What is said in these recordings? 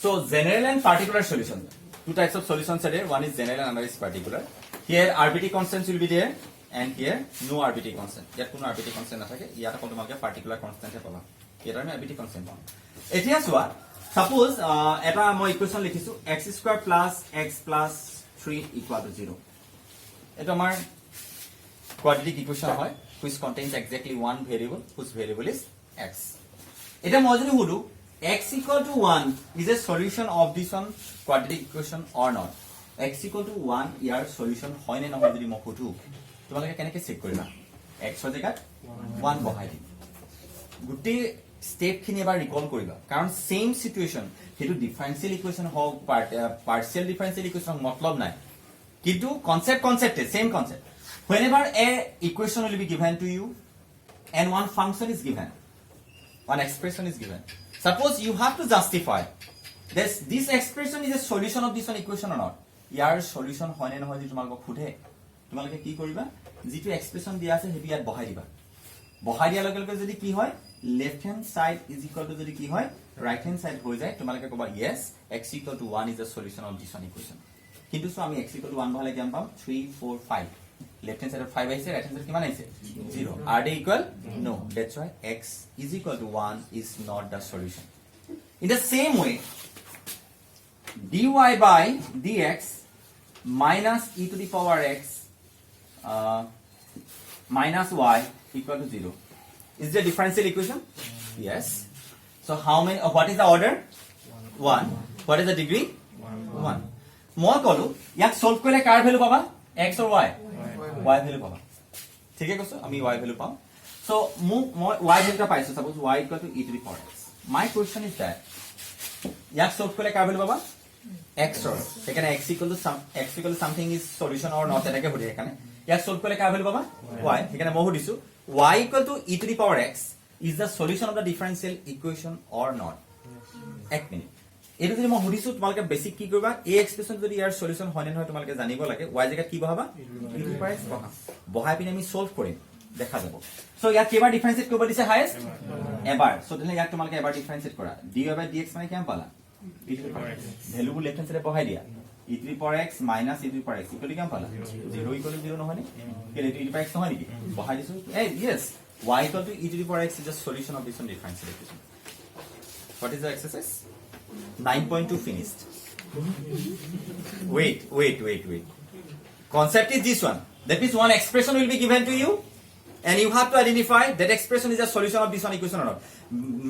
So general and particular solution. Two types of solutions are there. One is general and another is particular. Here RBT constants will be there, and here no RBT constant. Here কোনো RBT constant নাথাকে. ইয়াত আকৌ তোমালোকে particular constant হে পাবা. ইয়াত আমি RBT constant পাম. এতিয়া চোৱা, suppose এটা মই ইকুৱেশ্যন লিখিছো x square plus x plus 3 equal to 0. এটা আমাৰ quadratic equation হয় which contains exactly one variable whose variable is x. এটা মই যদি সুধো x equal to 1 is a solution of this one quadratic equation or not. x equal to 1 year solution হয় নে নহয় যদি মই সুধো তোমালোকে কেনেকৈ চেক কৰিবা x ৰ জেগাত 1 বহাই দিম গোটেই স্টেপ খিনি এবাৰ ৰিকল কৰিবা কাৰণ সেম সিচুৱেচন হেতু ডিফাৰেন্সিয়েল ইকুৱেচন হওক পাৰ্শিয়াল ডিফাৰেন্সিয়েল ইকুৱেচন মতলব নাই কিন্তু concept same concept whenever a equation will be given to you and one function is given one expression is given suppose you have to justify this expression is a solution of this one equation or not year solution হয় নে নহয় যদি তোমালোকক খুধে তোমালোকে কি কৰিবা যেটো expression দিয়া আছে হেতু ইয়াত বহাই দিবা বহাই দিয়াৰ লগে লগে যদি কি হয় left hand side is equal to যদি কি হয় right hand side হৈ যায় তোমালোকে কবা yes x equal to 1 is the solution of this one equation কিন্তু সো আমি x equal to 1 বহালে কিমান পাম 3 4 5 left hand side 5 আহিছে right hand side কিমান আহিছে 0 are they equal no that's why x is equal to 1 is not the solution in the same way dy by dx minus e to the power x minus y equal to 0 is the differential equation yes so how many what is the order 1 what is the degree 1 মই কলো ইয়াক solve কৰিলে কাৰ value পাবা x or y y value পাবা ঠিক আছে কৈছো আমি y ভ্যালু পাম so মই y ভ্যালুটা পাইছো suppose y equal to e to the power x my question is that ইয়াক সলভ কৰিলে কাৰ ভ্যালু পাবা x or এখানে x equal to something is solution or not এটাকে হৰি এখানে ইয়াক সলভ কৰিলে কাৰ ভ্যালু পাবা y এখানে মই হৰিছো y equal to e to the power x is the solution of the differential equation or not এক মিনিট এটো যদি মই হৰিছো তোমালকে বেসিক কি কৰিবা এই এক্সপ্ৰেছন যদি ইয়াৰ সলিউশন হয় নে নহয় তোমালকে জানিব লাগে y জেগাত কি বহাবা e to the power x বহাই পিনে আমি সলভ কৰিম দেখা যাব সো ইয়াক কেবাৰ ডিফাৰেন্সিয়েট কৰিব দিছে হাইয়েস্ট এবাৰ সো তেনে ইয়াক তোমালকে এবাৰ ডিফাৰেন্সিয়েট কৰা dy by dx মানে কিমান পালা e to the power x value left hand সাইডে বহাই দিয়া e to the power x minus e to the power x equal কিমান পালা 0 equal to 0 নহয় নে কেলে e to the power x নহয় নেকি বহাই দিছো এই yes y equal to e to the power x is the solution of this one differential equation what is the exercise 9.2 finished wait concept is this one that means one expression will be given to you and you have to identify that expression is a solution of this one equation or not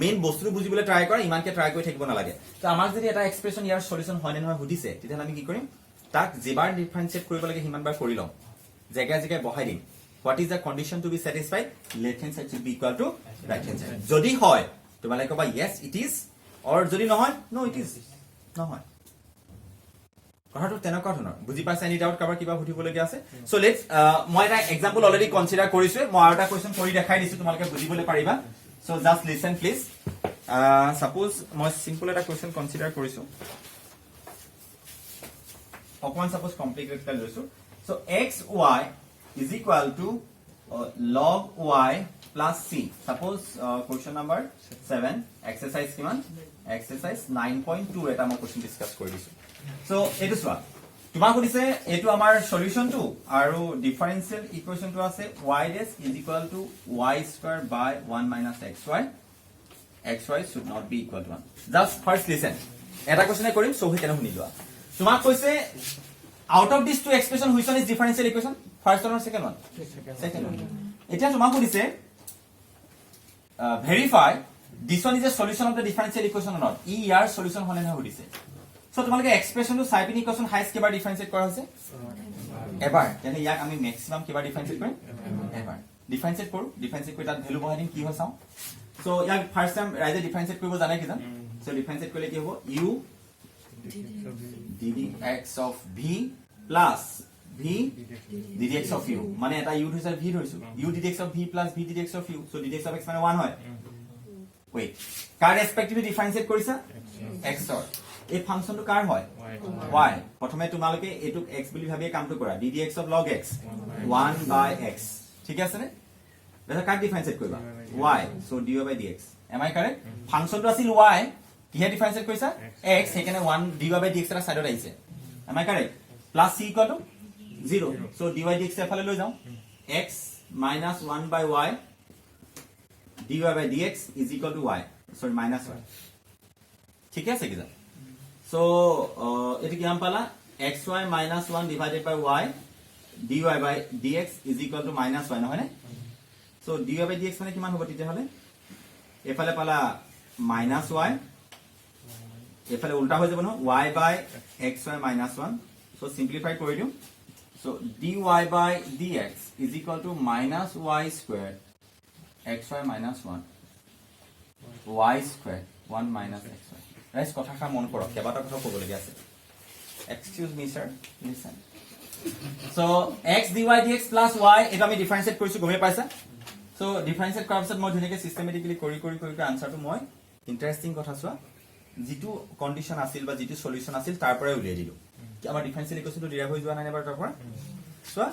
main বস্তু বুজিবলৈ try কৰা ইমানকে try কৰি থাকিব না লাগে তো আমাক যদি এটা এক্সপ্ৰেছন ইয়াৰ সলিউশন হয় নে নহয় বুদিছে তেতিয়া আমি কি কৰিম তাক যেবাৰ ডিফাৰেন্সিয়েট কৰিব লাগে হিমানবাৰ কৰি লম জায়গা জায়গা বহাই দিম what is the condition to be satisfied left hand side should be equal to right hand side যদি হয় তোমালোকে কবা yes it is or যদি নহয় no it is নহয় কথাটো তেনেকুৱা ধৰণৰ বুজি পাইছা এনি ডাউট কাবাৰ কিবা সুধিবলগীয়া আছে সো লেটস মই এটা এক্সাম্পল অলৰেডি কনসিডাৰ কৰিছো মই আৰু এটা কোৱেশ্চন কৰি দেখাই দিছো তোমালোকে বুজিবলৈ পাৰিবা so just listen please suppose মই সিম্পল এটা কোৱেশ্চন কনসিডাৰ কৰিছো অকমান সাপোজ কমপ্লিকেটেড এটা লৈছো so xy is equal to log y plus c suppose question number 7 exercise kiman exercise 9.2 eta মই question discuss কৰি দিছো so etu swa তোমাক কৈছে এটো আমাৰ সলিউশন টু আৰু ডিফাৰেন্সিয়েল ইকুৱেচন টু আছে y dash is equal to y square by 1 minus xy should not be equal to 1 just first listen এটা কোৱেশ্চন কৰিম সো হেতেনে শুনি লোৱা তোমাক কৈছে out of these two expression which one is differential equation first one or second one second one এতিয়া তোমাক কৈছে verify this one is a solution of the differential equation or not E year solution হনে না হৰিছে so তোমালোকে expression two সাইপিন ইকুৱেচন highest কেবাৰ ডিফাৰেন্সিয়েট কৰা হৈছে এবাৰ মানে ইয়াক আমি ম্যাক্সিমাম কেবাৰ ডিফাৰেন্সিয়েট কৰিম এবাৰ ডিফাৰেন্সিয়েট কৰো ডিফাৰেন্সিয়েট কৰি তাত ভ্যালু বহাই দিম কি হয় চাও সো ইয়াক ফাৰ্স্ট টাইম ৰাইজে ডিফাৰেন্সিয়েট কৰিব জানে কি জান সো ডিফাৰেন্সিয়েট কৰিলে কি হ'ব u ddx of v plus v ddx of u মানে এটা u ধৰিছে v ধৰিছো u ddx of v plus v ddx of u so ddx of x মানে 1 হয় wait কাৰ ৰেসপেক্টিভলি ডিফাৰেন্সিয়েট কৰিছা x অৰ এই ফাংশনটো কাৰ হয় y প্ৰথমে তোমালোকে এটুক x বুলি ভাবি কামটো কৰা ddx of log x 1 by x ঠিক আছে নে এটা কাক ডিফাৰেন্সিয়েট কৰিবা y so dy by dx am I correct ফাংশনটো আছিল y কিহে ডিফাৰেন্সিয়েট কৰিছা x সেইকাৰণে 1 dy by dx এটা সাইডত আহিছে am I correct plus c equal to 0 so dy dx এফালে লৈ যাও x minus 1 by y dy by dx is equal to y sorry minus y ঠিক আছে কিজা so এটো কি আম পালা xy minus 1 divided by y dy by dx is equal to minus y নহয় নে so dy by dx মানে কিমান হ'ব তেতিয়া হলে এফালে পালা minus y এফালে উল্টা হৈ যাব ন y by xy minus 1 so simplify কৰি দিও so dy by dx is equal to minus y squared xy minus 1 y squared 1 minus xy guys কথা কা মন কৰক কেবাটা কথা ক'ব লাগি আছে excuse me sir listen so x dy dx plus y এটা আমি ডিফাৰেন্সিয়েট কৰিছো গমে পাইছা so ডিফাৰেন্সিয়েট কৰাৰ পিছত মই ধুনিয়াকে সিস্টেমেটিক্যালি কৰি আনসাৰটো মই ইন্টাৰেস্টিং কথা চোৱা যেটো কন্ডিশন আছিল বা যেটো সলিউশন আছিল তাৰ পৰাই উলিয়াই দিলো কি আমাৰ ডিফাৰেন্সিয়েল ইকুৱেশ্যনটো ডিৰাইভ হৈ যোৱা নাই এবাৰ তাৰ পৰা চোৱা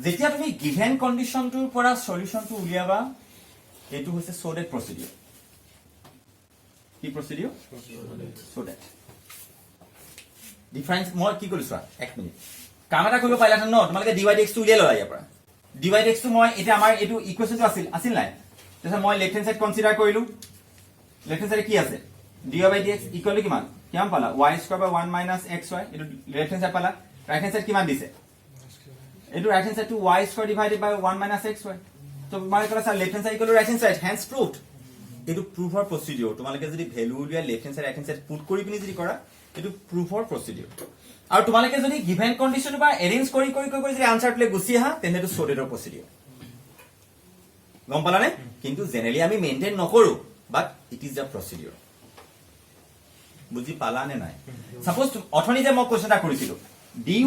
যেতিয়া তুমি গিভেন কন্ডিশনটোৰ পৰা সলিউশনটো উলিয়াবা এটো হৈছে সোডেট প্ৰসিডিউৰ কি প্ৰসিডিউৰ সোডেট ডিফাৰেন্স মই কি কৰিছো এক মিনিট কাম এটা কৰিব পাইলা ন তোমালোকে dy dx টো উলিয়াই ললা ইয়াৰ পৰা dy dx টো মই এটা আমাৰ এটো ইকুৱেশ্যনটো আছিল নাই তেতিয়া মই লেফট হ্যান্ড সাইড কনসিডাৰ কৰিলো লেফট হ্যান্ড সাইডে কি আছে dy by dx equal to কিমান কিমান পালা y square by 1 minus xy এটো লেফট হ্যান্ড সাইড পালা রাইট হ্যান্ড সাইড কিমান দিছে এটো right hand side to y square divided by 1 minus xy তো মানে কলা sir left hand side equal to right hand side hence proved এটো প্ৰুফৰ প্ৰসিডিউৰ তোমালোকে যদি ভ্যালু উলিয়া লেফট হ্যান্ড সাইড পুট কৰি পিনি যদি কৰা এটো প্ৰুফৰ প্ৰসিডিউৰ আৰু তোমালোকে যদি গিভেন কন্ডিশন বা এৰেঞ্জ কৰি যদি আনসাৰ প্লে গুছি আহা তেনে এটো সোডেটৰ প্ৰসিডিউৰ গম পালানে কিন্তু জেনাৰেলি আমি মেইনটেইন নকৰো বাট ইট ইজ দা প্ৰসিডিউৰ বুজি পালা নে নাই সাপোজ অথনি যে মই কোৱেশ্চনটা কৰিছিলো dy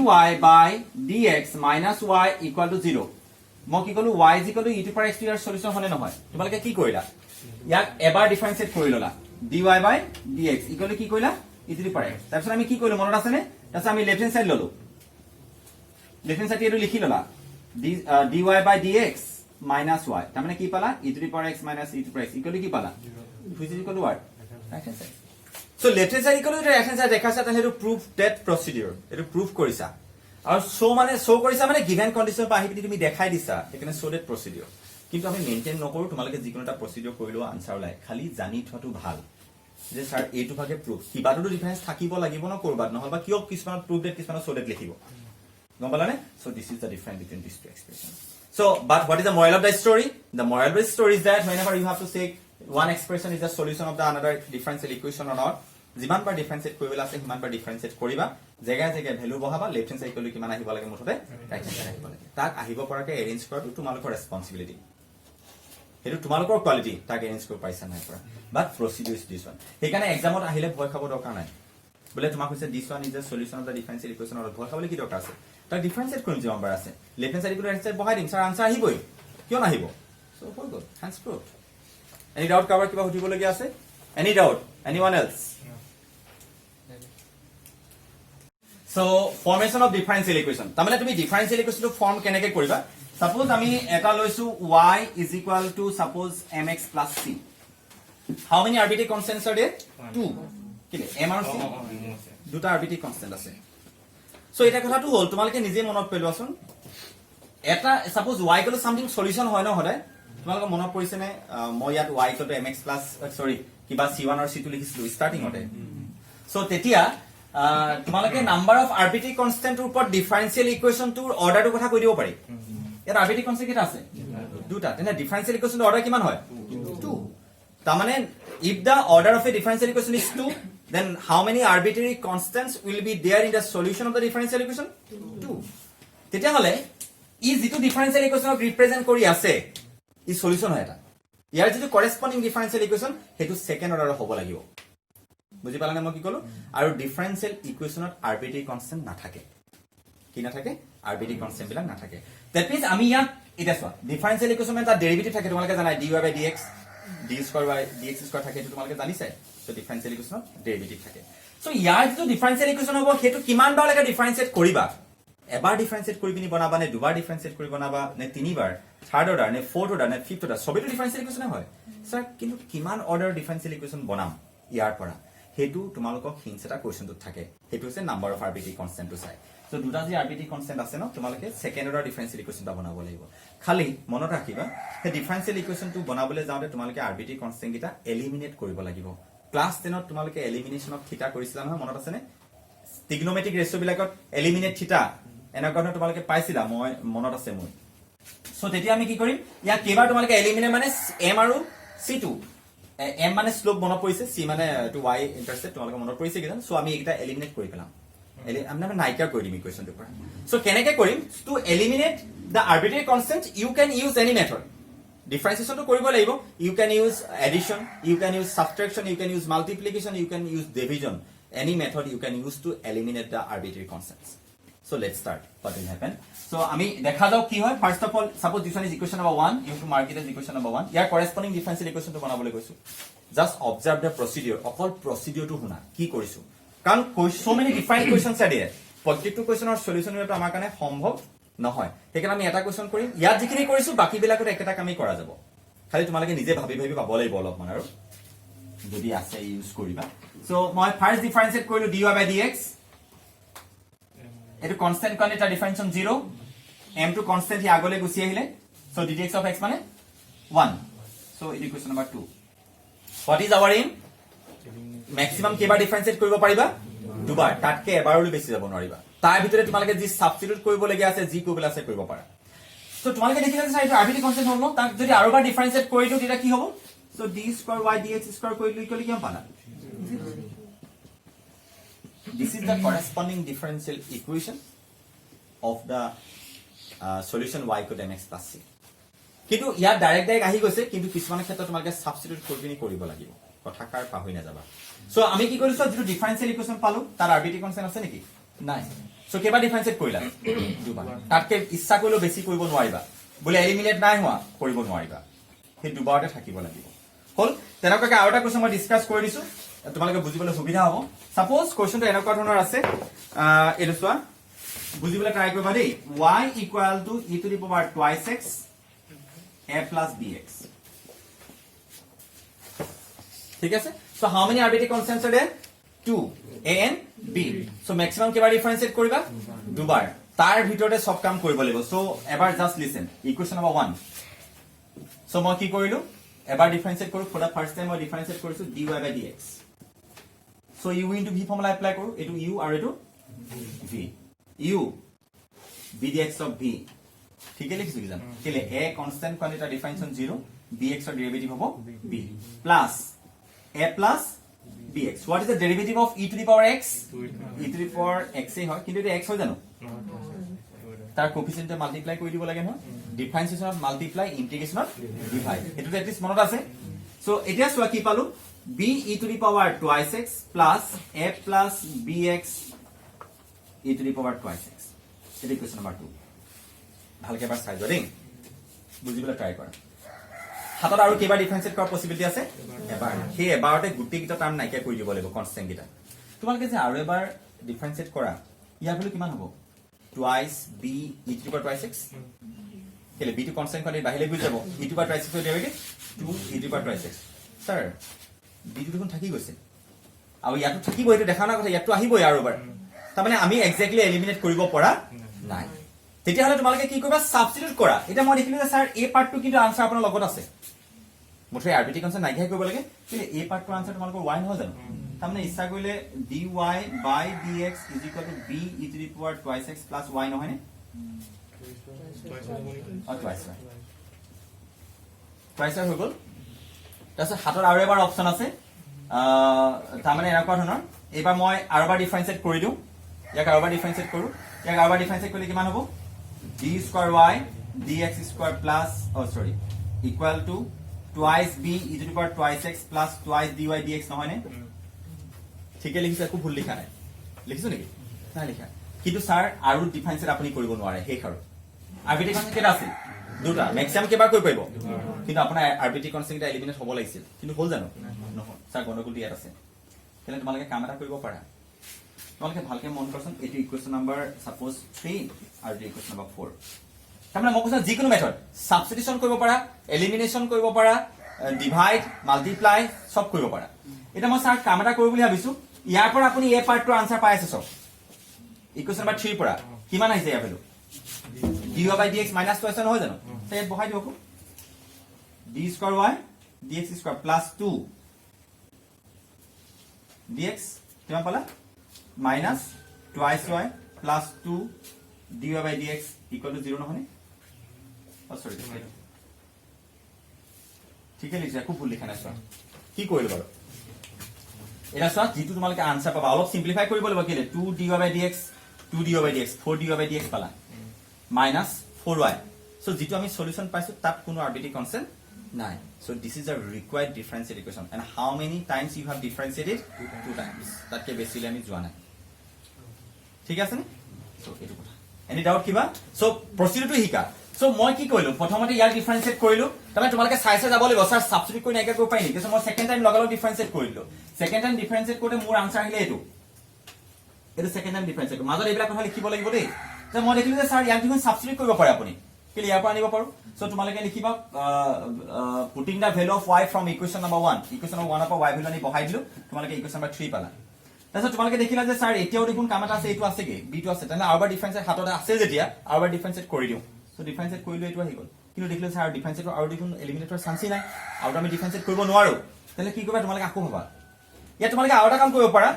by dx minus y equal to 0 মই কি কলো y is equal to e to power x year solution হনে নহয় তোমালোকে কি কৰিলা ইয়াক এবাৰ ডিফাৰেন্সিয়েট কৰি ললা dy by dx equal to কি কৰিলা e to the power x তাৰপিছত আমি কি কৰিলো মনত আছে নে তাৰপিছত আমি লেফট হ্যান্ড সাইড ললো লেফট হ্যান্ড সাইড এটো লিখি ললা dy by dx minus y তাৰ মানে কি পালা e to the power x minus e to the power x equal to কি পালা which is equal to what right hand side so left hand side equal to right hand side দেখাছা তাহলে এটো proof that procedure এটো proof কৰিছা আৰু শো কৰিছা মানে given condition পা আহি তুমি দেখাই দিছা এখানে শো that procedure কিন্তু আমি মেইনটেইন নকৰো তোমালোকে যিকোনো এটা প্ৰসিডিউৰ কৰিলো আনসাৰ লাই খালি জানি থটো ভাল যে স্যাৰ এইটো ভাগে proof কিবাটো ডিফাৰেন্স থাকিব লাগিব ন কৰবাত নহবা কিয় কিছুমান proof that কিছুমান শো that লিখিব গম পালানে so this is the difference between these two expressions so but what is the moral of the story the moral of the story is that whenever you have to say one expression is the solution of the another differential equation or not যিমান বাৰ ডিফাৰেন্সিয়েট কৰিবলা আছে সিমান বাৰ ডিফাৰেন্সিয়েট কৰিবা জায়গা value বহাবা left hand side কলি কিমান আহিব লাগে মুঠতে ৰাইট হ্যান্ড সাইড আহিব লাগে তাক আহিব পৰাকে এৰেঞ্জ কৰাটো তোমালোকৰ ৰেসপন্সিবিলিটি হেতু তোমালোকৰ কোৱালিটি তাক এৰেঞ্জ কৰিব পাইছা নাই পৰা বাট প্ৰসিডিউৰ ইজ দিস ওয়ান সেইকাৰণে এক্সামত আহিলে ভয় খাব দৰকাৰ নাই বলে তোমাক কৈছে this one is the solution of the differential equation or ভয় খাবলৈ কি দৰকাৰ আছে তাক ডিফাৰেন্সিয়েট কৰিম যে নাম্বাৰ আছে left hand side equal right side বহাই দিম স্যাৰ আনসাৰ আহিবই কিয় নাহিব সো হৈ গল hence prove any doubt cover কিবা সুধিব লগিয়া আছে any doubt anyone else So formation of differential equation তামানে তুমি differential equation to form কেনেকে কৰিবা suppose আমি এটা লৈছো y is equal to suppose mx plus c how many arbitrary constants are there 2 কিনে m আৰু c দুটা arbitrary constant আছে so এটা কথাটো হল তোমালকে নিজে মনত পেলোৱাছন এটা suppose y কলো something solution হয় ন হদায় তোমালকে মনত পৰিছে নে মই ইয়াত y = mx plus sorry কিবা c1 আৰু c2 লিখিছিলো স্টাৰ্টিং হতে so তেতিয়া তোমালোকে নাম্বাৰ অফ আৰবিট্ৰাৰি কনস্ট্যান্টৰ ওপৰত ডিফাৰেন্সিয়েল ইকুৱেশ্যনটোৰ অৰ্ডাৰটো কথা কৈ দিব পাৰি ইয়াত আৰবিট্ৰাৰি কনস্ট্যান্ট কেটা আছে দুটা তেনে ডিফাৰেন্সিয়েল ইকুৱেশ্যনৰ অৰ্ডাৰ কিমান হয় 2 তাৰমানে if the order of a differential equation is 2 then how many arbitrary constants will be there in the solution of the differential equation 2 তেতিয়া হলে ই যেটো ডিফাৰেন্সিয়েল ইকুৱেশ্যনক ৰিপ্ৰেজেন্ট কৰি আছে ই সলিউশন হয় এটা ইয়াৰ যেটো কৰেসপন্ডিং ডিফাৰেন্সিয়েল ইকুৱেশ্যন হেতু সেকেন্ড অৰ্ডাৰৰ হ'ব লাগিব বুজি পালানে মই কি কলো আৰু ডিফাৰেন্সিয়েল ইকুৱেশ্যনত আৰবিট্ৰাৰি কনস্ট্যান্ট নাথাকে কি নাথাকে আৰবিট্ৰাৰি কনস্ট্যান্ট বিলাক নাথাকে দ্যাট মিন্স আমি ইয়াত এটা চোৱা ডিফাৰেন্সিয়েল ইকুৱেশ্যনত এটা ডেৰিভেটিভ থাকে তোমালোকে জানাই dy by dx d² by dx² থাকে এটো তোমালোকে জানিছাই সো ডিফাৰেন্সিয়েল ইকুৱেশ্যনত ডেৰিভেটিভ থাকে সো ইয়াৰ যেটো ডিফাৰেন্সিয়েল ইকুৱেশ্যন হ'ব হেতু কিমান বাৰ লাগে ডিফাৰেন্সিয়েট কৰিবা এবাৰ ডিফাৰেন্সিয়েট কৰি পিনি বনাবা নে দুবাৰ ডিফাৰেন্সিয়েট কৰি বনাবা নে তিনিবাৰ থাৰ্ড অৰ্ডাৰ নে ফৰ্থ অৰ্ডাৰ নে ফিফথ অৰ্ডাৰ সবেটো ডিফাৰেন্সিয়েল ইকুৱেশ্যন হয় স্যাৰ কিন্তু কিমান অৰ্ডাৰ ডিফাৰেন্সিয়েল ইকুৱেশ্যন বনাম ইয়াৰ পৰা হেতু তোমালোকক হিন্টস এটা কোৱেশ্চনটোত থাকে হেতু হৈছে নাম্বাৰ অফ আৰবিটি কনষ্টেন্টটো চাই সো দুটা যি আৰবিটি কনষ্টেন্ট আছে ন তোমালোকে সেকেন্ড অৰ্ডাৰ ডিফাৰেন্সিয়েল ইকুৱেশ্যনটা বনাব লাগিব খালি মনত ৰাখিবা সেই ডিফাৰেন্সিয়েল ইকুৱেশ্যনটো বনাবলৈ যাওঁতে তোমালোকে আৰবিটি কনষ্টেন্ট কিটা এলিমিনেট কৰিব লাগিব ক্লাস 10 ত তোমালোকে এলিমিনেশন অফ থিটা কৰিছিলা নহয় মনত আছে নে ত্ৰিগনোমেট্ৰিক ৰেশিও বিলাকত এলিমিনেট থিটা এনেকুৱা ধৰণৰ তোমালোকে পাইছিলা মই মনত আছে মোৰ সো তেতিয়া আমি কি কৰিম ইয়া কেবাৰ তোমালোকে এলিমিনেট মানে m আৰু c2 m মানে স্লোপ মনত পৰিছে c মানে টু y ইন্টাৰসেপ্ট তোমালোকে মনত পৰিছে কিজান সো আমি এটা এলিমিনেট কৰি পেলাম আমি নাইকিয়া কৰি দিম ইকুৱেশ্যনটো পৰা সো কেনেকৈ কৰিম to eliminate the arbitrary constant you can use any method ডিফাৰেন্সিয়েশনটো কৰিব লাগিব you can use addition you can use subtraction you can use multiplication you can use division any method you can use to eliminate the arbitrary constants. So let's start. What will happen? So আমি দেখা যাও কি হয় first of all suppose this one is equation number 1 you have to mark it as equation number 1 year corresponding differential equation to বনাবলৈ কৈছো just observe the procedure অকল procedure টো শুনা কি কৰিছো কাৰণ so many different questions are there প্ৰত্যেকটো কোৱেশ্চনৰ solution এটা আমাৰ কাৰণে সম্ভৱ নহয় সেইকাৰণে আমি এটা কোৱেশ্চন কৰিম ইয়াত যিখিনি কৰিছো বাকি বিলাকত একেটা কামই কৰা যাব খালি তোমালোকে নিজে ভাবি ভাবি পাব লাগিব অলপমান আৰু যদি আছে ইউজ কৰিবা সো মই ফাৰ্স্ট ডিফাৰেন্সিয়েট কৰিলো dy by dx এটো কনস্ট্যান্ট কাৰণ এটা difference on 0 m to constant হি আগলৈ গুছি আহিলে সো ddx of x মানে 1 so equation number 2 what is our aim maximum কেবাৰ ডিফাৰেন্সিয়েট কৰিব পাৰিবা দুবাৰ তাতকে এবাৰলৈ বেছি যাব নোৱাৰিবা তাৰ ভিতৰে তোমালোকে যি সাবস্টিটিউট কৰিব লগিয়া আছে যি কৰিব আছে কৰিব পাৰা সো তোমালোকে দেখিলা যে এইটো আৰবিটি কনস্ট্যান্ট হ'ল ন তাক যদি আৰু এবাৰ ডিফাৰেন্সিয়েট কৰি দিও তেতিয়া কি হ'ব so d square y dx square কৰিলো ইকুৱেল কিমান পালা this is the corresponding differential equation of the solution y equal to mx plus c কিন্তু ইয়া ডাইৰেক্ট আহি গৈছে কিন্তু কিছুমান ক্ষেত্ৰত তোমালোকে সাবস্টিটিউট কৰিব লাগিব কথাকাৰ পাহৰি না যাবা সো আমি কি কৰিছো যেটো ডিফাৰেন্সিয়েল ইকুৱেশ্যন পালো তাৰ আৰবিটি কনস্ট্যান্ট আছে নেকি নাই সো কেবা ডিফাৰেন্সিয়েট কৰিলা দুবাৰ তাতকে ইচ্ছা কৰিলে বেছি কৰিব নোৱাৰিবা বলে এলিমিনেট নাই হোৱা কৰিব নোৱাৰিবা সেই দুবাৰতে থাকিব লাগিব হল তেনেকৈ আৰু এটা কোৱেশ্চন মই ডিসকাস কৰি দিছো তোমালোকে বুজিবলৈ সুবিধা হ'ব সাপোজ কোৱেশ্চনটো এনেকুৱা ধৰণৰ আছে এটো চোৱা বুজিবলৈ ট্ৰাই কৰিবা দেই y equal to e to the power twice x a plus bx ঠিক আছে so how many arbitrary constants are there 2 a and b so maximum কেবাৰ ডিফাৰেন্সিয়েট কৰিবা দুবাৰ তাৰ ভিতৰতে সব কাম কৰিব লাগিব সো এবাৰ just listen equation number 1 so মই কি কৰিলো এবাৰ ডিফাৰেন্সিয়েট কৰো ফৰ দা ফাৰ্স্ট টাইম মই ডিফাৰেন্সিয়েট কৰিছো dy by dx so u into v formula apply কৰো এটো u আৰু এটো v u b dx of v ঠিক আছে লিখিছো কি জানো কেলে a কনস্ট্যান্ট কাৰণ এটা ডিফাৰেন্স অন 0 bx ৰ ডেৰিভেটিভ হ'ব b plus a plus bx what is the derivative of e to the power x e to the power x এ হয় কিন্তু এটা x হয় জানো তাৰ কোএফিচিয়েন্টে মাল্টিপ্লাই কৰি দিব লাগে নহয় ডিফাৰেন্সিয়েশনত মাল্টিপ্লাই ইন্টিগ্ৰেশনত ডিভাইড এটো এটলিস্ট মনত আছে সো এতিয়া সোৱা কি পালো b e to the power twice x plus a plus bx e to the power twice x এটা ইকুৱেশ্যন নম্বৰ 2 ভালকে এবাৰ চাই যোৱা দেই বুজিবলৈ ট্ৰাই কৰা হাতত আৰু কেবাৰ ডিফাৰেন্সিয়েট কৰাৰ পসিবিলিটি আছে এবাৰ সেই এবাৰতে গুটি কিটা টাৰ্ম নাইকিয়া কৰি দিব লাগিব কনস্ট্যান্ট কিটা তোমালোকে যে আৰু এবাৰ ডিফাৰেন্সিয়েট কৰা ইয়াৰ ভ্যালু কিমান হ'ব twice b e to the power twice x কেলে b টো কনস্ট্যান্ট কৰি বাহিলে গৈ যাব e to the power twice x ৰ derivative 2 e to the power twice x sir b টো দেখোন থাকি গৈছে আৰু ইয়াতো থাকিব এটো দেখা না কথা ইয়াতো আহিবই আৰু এবাৰ তাৰ মানে আমি এক্স্যাক্টলি এলিমিনেট কৰিব পৰা নাই তেতিয়া হলে তোমালোকে কি কৰিবা সাবস্টিটিউট কৰা এটা মই দেখিলো যে স্যাৰ এ পাৰ্টটো কিন্তু আনসাৰ আপোনাৰ লগত আছে মুঠে আৰবিটি কনস্ট্যান্ট নাইকিয়া কৰিব লাগে কেলে এ পাৰ্টটো আনসাৰ তোমালোকৰ y নহয় জানো তাৰ মানে ইচ্ছা কৰিলে dy by dx b e to the power twice x plus y নহয় নে twice হৈ গল তাৰপিছত হাতৰ আৰু এবাৰ অপচন আছে তাৰ মানে এনেকুৱা ধৰণৰ এবাৰ মই আৰু এবাৰ ডিফাৰেন্সিয়েট কৰি দিও ইয়াক আৰু এবাৰ ডিফাৰেন্সিয়েট কৰো ইয়াক আৰু এবাৰ ডিফাৰেন্সিয়েট কৰিলে কিমান হ'ব d square y dx square plus equal to twice b e to the power twice x plus twice dy dx নহয় নে ঠিকে লিখিছে একো ভুল লিখা নাই লিখিছো নেকি নাই লিখা কিন্তু স্যাৰ আৰু ডিফাৰেন্সিয়েট আপুনি কৰিব নোৱাৰে হেই খাৰু আৰবিটি কনস্ট্যান্ট কেটা আছিল দুটা ম্যাক্সিমাম কেবাৰ কৰিব পাৰিব কিন্তু আপোনাৰ আৰবিটি কনস্ট্যান্ট এলিমিনেট হ'ব লাগিছিল কিন্তু হ'ল জানো নহয় স্যাৰ গণগুলটি ইয়াত আছে কেলে তোমালোকে কাম এটা কৰিব পাৰা তোমালোকে ভালকে মন কৰচোন এটো ইকুৱেশ্যন নম্বৰ সাপোজ 3 আৰু ইকুৱেশ্যন নম্বৰ 4 তাৰমানে মই কৈছো যিকোনো মেথড সাবস্টিটিউশন কৰিব পাৰা এলিমিনেশন কৰিব পাৰা ডিভাইড মাল্টিপ্লাই সব কৰিব পাৰা এটা মই স্যাৰ কাম এটা কৰিব বুলি ভাবিছো ইয়াৰ পৰা আপুনি এই পাৰ্টৰ আনসাৰ পাই আছে সব ইকুৱেশ্যন নম্বৰ 3 পৰা কিমান আহিছে ইয়াৰ ভ্যালু dy/dx - 2 আছে নহয় জানো তে বহাই দিও d² y dx² + 2 dx কিমান পালা -2y + 2 dy/dx = 0 নহয় সৰি ঠিক আছে লিখা খুব ভুল লিখা নাই চোৱা কি কৰিলো বাৰু এটা চোৱা যেটো তোমালোকে আনসাৰ পাবা অলপ সিম্পলিফাই কৰিব লাগিব কেলে 2 dy/dx 2 dy/dx 4 dy/dx পালা -4y সো যেটো আমি সলিউশন পাইছো তাত কোনো আৰবিট্ৰাৰি কনস্ট্যান্ট নাই so this is a required differential equation and how many times you have differentiated 2 times তাতকে বেছিলে আমি যোৱা নাই ঠিক আছে নে সো এটো কথা এনি ডাউট কিবা সো প্ৰসিডিউৰটো হিকা সো মই কি কইলো প্ৰথমতে ইয়াৰ ডিফাৰেন্সিয়েট কৰিলো তবে তোমালোকে চাইছে যাব লাগিব স্যাৰ সাবস্টিটিউট কৰি নাইকা কৰিব পাৰি নেকি সো মই সেকেন্ড টাইম লগালো ডিফাৰেন্সিয়েট কৰিলো সেকেন্ড টাইম ডিফাৰেন্সিয়েট কৰোতে মোৰ আনসাৰ আহিলে এটো সেকেন্ড টাইম ডিফাৰেন্সিয়েট মাজত এইবিলাক কথা লিখিব লাগিব দেই যে মই দেখিলো যে স্যার ইয়াক দেখোন সাবস্টিটিউট কৰিব পাৰে আপুনি কেলে ইয়াৰ পৰা আনিব পাৰো সো তোমালোকে লিখিবা putting the value of y from equation number 1 equation number 1 পৰা y ভ্যালু আনি বহাই দিলো তোমালোকে ইকুৱেশ্যন নম্বৰ 3 পালা তাৰপিছত তোমালোকে দেখিলা যে স্যার এতিয়াও দেখোন কাম এটা আছে এইটো আছে কি b টো আছে তেনে আৰবাৰ ডিফাৰেন্সিয়েট হাততে আছে যেতিয়া আৰবাৰ ডিফাৰেন্সিয়েট কৰি দিও সো ডিফাৰেন্সিয়েট কৰিলো এইটো আহি গল কিন্তু দেখিলে স্যাৰ ডিফাৰেন্সিয়েট আৰু দেখোন এলিমিনেটৰ চান্সই নাই আৰু আমি ডিফাৰেন্সিয়েট কৰিব নোৱাৰো তেনে কি কৰিবা তোমালোকে আকৌ ভাবা ইয়া তোমালোকে আৰু এটা কাম কৰিব পাৰা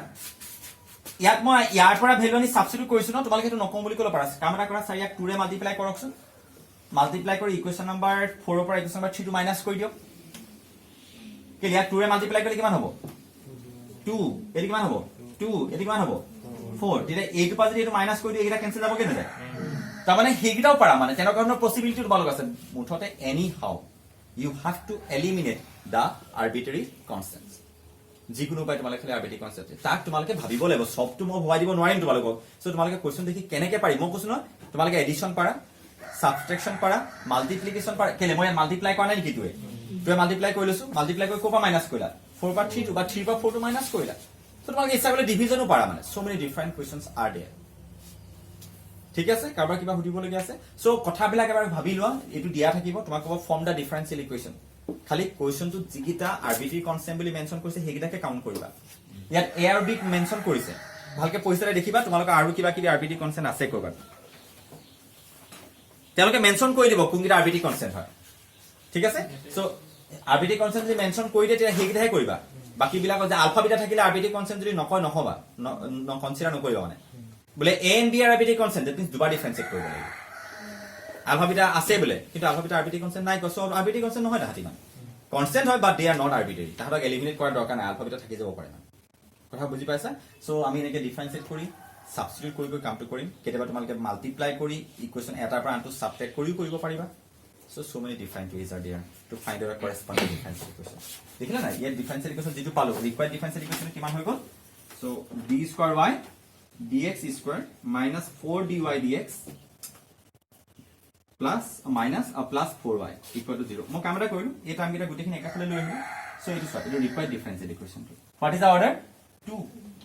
ইয়াত মই ইয়াৰ পৰা ভ্যালু আনি সাবস্টিটিউট কৰিছো ন তোমালোকে এটো নকম বুলি ক'ব পাৰা কাম এটা কৰা স্যাৰ ইয়াক 2 ৰে মাল্টিপ্লাই কৰকচোন মাল্টিপ্লাই কৰি ইকুৱেশ্যন নম্বৰ 4 পৰা ইকুৱেশ্যন নম্বৰ 3 টো মাইনাস কৰি দিও কেলে ইয়াক 2 ৰে মাল্টিপ্লাই কৰিলে কিমান হ'ব 2 এটো কিমান হ'ব 2 এটো কিমান হ'ব 4 তেতিয়া এইটো পা যদি এটো মাইনাস কৰি দিও এটা কেনসেল যাব কেনে যায় তাৰ মানে হেগিটাও পাৰা মানে তেনে ধৰণৰ পসিবিলিটি তোমালোক আছে মুঠতে anyhow you have to eliminate the arbitrary constants যিকোনো উপায় তোমালোকে খালি আৰবিট্ৰাৰি কনস্ট্যান্ট তাক তোমালোকে ভাবিব লাগিব সবটো মই ভৰাই দিব নোৱাৰিম তোমালোকক সো তোমালোকে কোৱেশ্চন দেখি কেনেকে পাৰি মই কৈছো ন তোমালোকে এডিশন পাৰা সাবট্ৰেকশন পাৰা মাল্টিপ্লিকেশন পাৰা কেলে মই মাল্টিপ্লাই কৰা নাই নেকি তুই মাল্টিপ্লাই কৰি লৈছো মাল্টিপ্লাই কৰি কোপা মাইনাস কৰিলা 4 পৰা 3 বা 3 পৰা 4 টো মাইনাস কৰিলা সো তোমালোকে ইচ্ছা কৰিলে ডিভিজনো পাৰা মানে so many different questions are there ঠিক আছে কাৰবাৰ কিবা সুধিব লগা আছে সো কথাবিলাক এবাৰ ভাবি লোৱা এটো দিয়া থাকিব তোমাক ক'ব ফৰ্ম দা ডিফাৰেন্সিয়েল ইকুৱেশ্যন খালি কোৱেশ্চনটো যিকিটা আৰবিট্ৰাৰি কনস্ট্যান্ট বুলি মেনশন কৰিছে হেগিটাকে কাউন্ট কৰিবা ইয়াত এ আৰু বি মেনশন কৰিছে ভালকে পইচাৰে দেখিবা তোমালোকে আৰু কিবা কিবি আৰবিট্ৰাৰি কনস্ট্যান্ট আছে কৰবাত তেওঁলোকে মেনশন কৰি দিব কোনকিটা আৰবিট্ৰাৰি কনস্ট্যান্ট হয় ঠিক আছে সো আৰবিট্ৰাৰি কনস্ট্যান্ট যদি মেনশন কৰি দিয়ে তেতিয়া হেগিটাহে কৰিবা বাকি বিলাক যে আলফা বিটা থাকিলে আৰবিট্ৰাৰি কনস্ট্যান্ট যদি নকয় নহবা কনসিডাৰ নকৰিবা মানে বলে a and b are arbitrary constant that means দুবাৰ ডিফাৰেন্সিয়েট কৰিব লাগিব আলফা বিটা আছে বলে কিন্তু আলফা বিটা আৰবিট্ৰাৰি কনস্ট্যান্ট নাই কসো আৰবিট্ৰাৰি কনস্ট্যান্ট নহয় তাহাতি মানে কনস্ট্যান্ট হয় but they are not arbitrary তাহাতক এলিমিনেট কৰাৰ দৰকাৰ নাই আলফা বিটা থাকি যাব পাৰে মানে কথা বুজি পাইছা সো আমি এনেকে ডিফাৰেন্সিয়েট কৰি সাবস্টিটিউট কৰি কামটো কৰিম কেতিয়াবা তোমালোকে মাল্টিপ্লাই কৰি ইকুৱেশ্যন এটাৰ পৰা আনটো সাবট্ৰেক্ট কৰিও কৰিব পাৰিবা so many different ways are there to find out a corresponding differential equation দেখিলা না ইয়াৰ ডিফাৰেন্সিয়েল ইকুৱেশ্যন যেটো পালো ৰিকোয়াৰ্ড ডিফাৰেন্সিয়েল ইকুৱেশ্যন কিমান হৈ গল so d² y dx square minus 4 dy dx plus minus plus 4y equal to 0 মই কাম এটা কৰিলো এই টাৰ্মকিটা গুটেখিনি একাফালে লৈ আহিলো সো এটো সব এটো required differential equation what is the order 2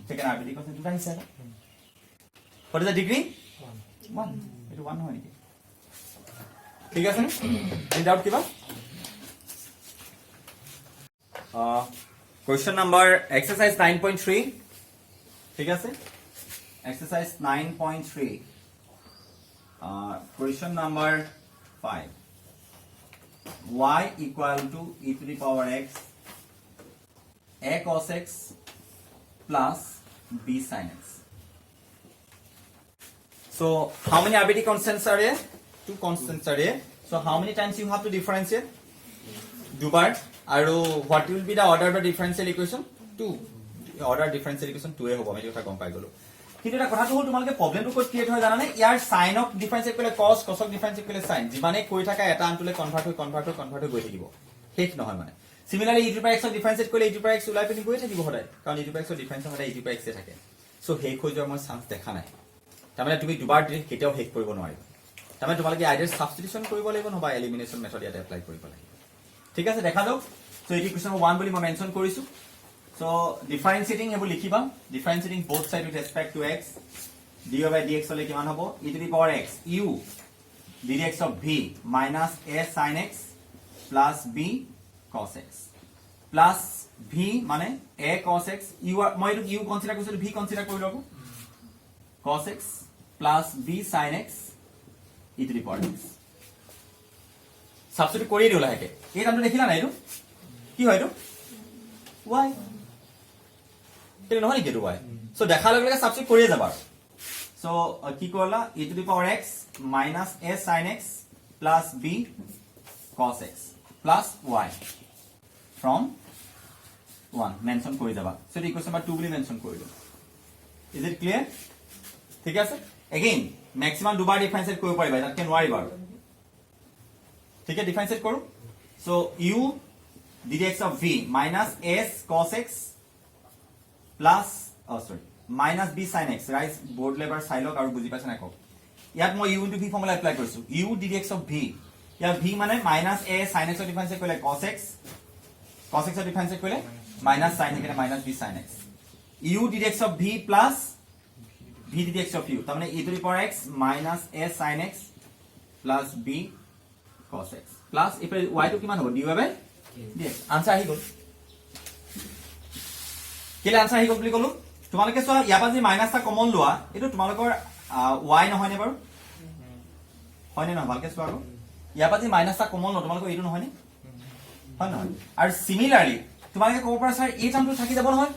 second arbitrary constant দুটা হিসাব what is the degree 1 এটো 1 হয় নেকি ঠিক আছে এনি ডাউট কিবা question number exercise 9.3 ঠিক আছে exercise 9.3 question number 5 y equal to e to the power x a cos x plus b sin x so how many arbitrary constants are there two constants are there so how many times you have to differentiate দুবাৰ আৰু what will be the order of the differential equation 2 order differential equation 2 এ হ'ব আমি এটা গম পাই গলো কিন্তু এটা কথাটো হল তোমালোকে প্ৰবলেমটো ক'ত ক্ৰিয়েট হয় জানা নে ইয়াৰ সাইন অফ ডিফাৰেন্সিয়েট কৰিলে cos cosক ডিফাৰেন্সিয়েট কৰিলে সাইন যিমানে কৈ থাকা এটা আনটোলে কনভাৰ্ট হৈ গৈ থাকিব শেষ নহয় মানে সিমিলাৰলি e to the power x ক ডিফাৰেন্সিয়েট কৰিলে e to the power x ওলাই পিনি গৈ থাকিব সদায় কাৰণ e to the power x ৰ ডিফাৰেন্স সদায় e to the power x এ থাকে সো শেষ হৈ যোৱাৰ মই চান্স দেখা নাই তাৰমানে তুমি দুবাৰ কেতিয়াও শেষ কৰিব নোৱাৰিবা তাৰমানে তোমালোকে আইডাৰ সাবস্টিটিউশন কৰিব লাগিব নহবা এলিমিনেশন মেথড ইয়াতে এপ্লাই কৰিব লাগিব ঠিক আছে দেখা যাওক সো এটি কোৱেশ্চন 1 বুলি মই মেনশন কৰিছো সো ডিফাৰেন্সিয়েটিং হেবু লিখিবা ডিফাৰেন্সিয়েটিং both side with respect to x dy/dx হলে কিমান হ'ব e to the power x u ddx of v minus a sin x plus b cos x plus v মানে a cos x u মই এটো u consider কৰিছো v consider কৰি লব cos x plus b sin x e to the power x substitute কৰি দিও লাহেকে এই টার্মটো দেখিলা না এটো কি হয় এটো y তেনে নহয় কি এটো y সো দেখা লগে লগে সাবস্টিটিউট কৰিয়ে যাবা সো কি কৰলা e to the power x minus a sin x plus b cos x plus y from 1 mention কৰি যাবা সো ইকুয়েশন নাম্বাৰ 2 বুলি মেনশন কৰি দিও ইজ ইট ক্লিয়াৰ ঠিক আছে এগেইন ম্যাক্সিমাম দুবাৰ ডিফাৰেন্সিয়েট কৰিব পাৰিবা তাতকে নোৱাৰিবা ঠিক আছে ডিফাৰেন্সিয়েট কৰো so u ddx of v minus s cos x plus minus b sin x rise board labour চাইলক আৰু বুজি পাইছা না কক ইয়াত মই u into v formula apply কৰিছো u ddx of v ইয়াত v মানে minus a sin x ৰ ডিফাৰেন্সিয়েট কৰিলে cos x ৰ ডিফাৰেন্সিয়েট কৰিলে minus sin এখানে minus b sin x u ddx of v plus v ddx of u তার মানে e to the power x minus a sin x plus b cos x plus এফালে y টো কিমান হ'ব dy by dx answer আহি গল কেলে answer আহি গল বুলি কলো তোমালোকে চোৱা ইয়াপা যে মাইনাসটা কমন লোৱা এটো তোমালোকৰ y নহয় নে বাৰু হয় নে নহয় ভালকে চোৱা আকৌ ইয়াপা যে মাইনাসটা কমন লো তোমালোকৰ এটো নহয় নে হয় নহয় আৰু সিমিলাৰলি তোমালোকে ক'ব পাৰা স্যাৰ এই টাৰ্মটো থাকি যাব নহয়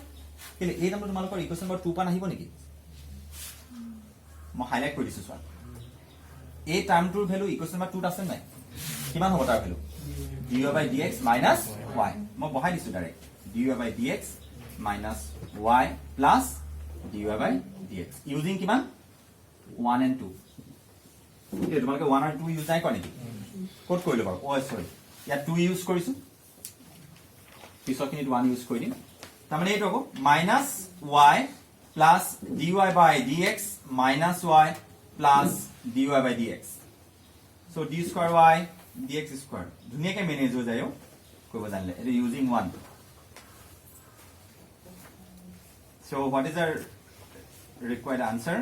কেলে এই টাৰ্মটো তোমালোকৰ ইকুয়েশন নম্বৰ 2 পা নাহিব নেকি মই হাইলাইট কৰি দিছো স্যাৰ এই টাৰ্মটোৰ ভ্যালু ইকুয়েশন নম্বৰ 2 ত আছে নাই কিমান হ'ব তাৰ value dy by dx minus y মই বহাই দিছো direct dy by dx minus y plus dy by dx using কিমান 1 and 2 এই তোমালোকে 1 আৰু 2 ইউজ নাই কৰা নেকি কোড কৰিলো বাৰু ও সৰি ইয়াত 2 ইউজ কৰিছো পিছৰখিনি 1 ইউজ কৰি দিম তাৰ মানে এইটো হ'ব minus y plus dy by dx minus y plus dy by dx so d square y dx square ধুনিয়াকে মেনেজ হৈ যায় কৰিব জানলে এটা using 1 so what is our required answer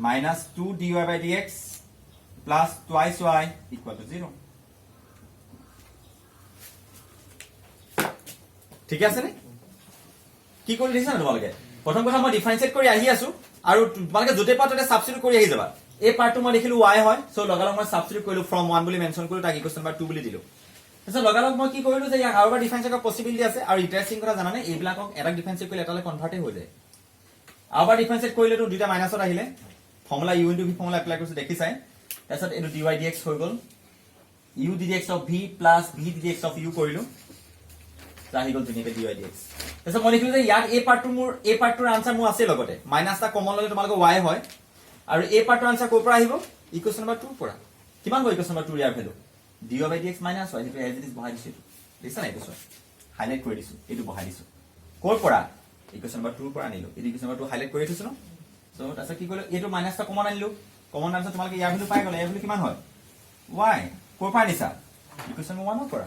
minus 2 dy by dx plus twice y equal to 0 ঠিক আছে নে কি কৰি দিছা না তোমালোকে প্ৰথম কথা মই ডিফাৰেন্সিয়েট কৰি আহি আছো আৰু তোমালোকে জতে পাততে সাবস্টিটিউট কৰি আহি যাবা এই পাৰ্টটো মই লিখিলো y হয় সো লগালগ মই সাবস্টিটিউট কৰিলো from 1 বুলি মেনশন কৰিলো তাক ইকুয়েশন নম্বৰ 2 বুলি দিলো তাৰছত লগালগ মই কি কৰিলো যে ইয়াক আৰু এটা ডিফাৰেন্সিয়েট কৰা পসিবিলিটি আছে আৰু ইন্টাৰেস্টিং কথা জানানে এইবিলাকক এটা ডিফাৰেন্সিয়েট কৰিলে এটালে কনভাৰ্ট হৈ যায় আৰু ডিফাৰেন্সিয়েট কৰিলেটো দুটা মাইনাসত আহিলে formula u into v formula apply কৰিছো দেখি চাই তাৰছত এটো dy dx হৈ গল u ddx of v plus v ddx of u কৰিলো তাহি গল ধুনিয়াকে dy dx তাৰছত মই লিখিলো যে ইয়াত এই পাৰ্টটোৰ আনসাৰ মোৰ আছে লগতে মাইনাসটা কমন ললে তোমালোকে y হয় আৰু এই পাৰ্টৰ আনসাৰ কোৰ পৰা আহিব ইকুয়েশন নম্বৰ 2 পৰা কিমান হয় equation number 2 year value dy by dx minus y যেটো এজ ইট ইজ বহাই দিছো দেখছা না এইটো সব হাইলাইট কৰি দিছো এইটো বহাই দিছো কোৰ পৰা ইকুয়েশন নম্বৰ 2 পৰা আনিলো এই ইকুয়েশন নম্বৰ 2 হাইলাইট কৰি দিছো ন সো তাছত কি কৰিলো এইটো মাইনাসটা কমন আনিলো কমন আনসাৰ তোমালোকে ইয়াৰ ভ্যালু পাই গলে ইয়াৰ ভ্যালু কিমান হয় y কোৰ পৰা আনিছা ইকুয়েশন নম্বৰ 1 পৰা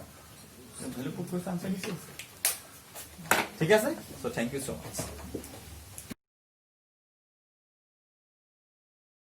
ভ্যালু পুট কৰিছা আনসাৰ দিছে ঠিক আছে সো থ্যাংক ইউ সো মাচ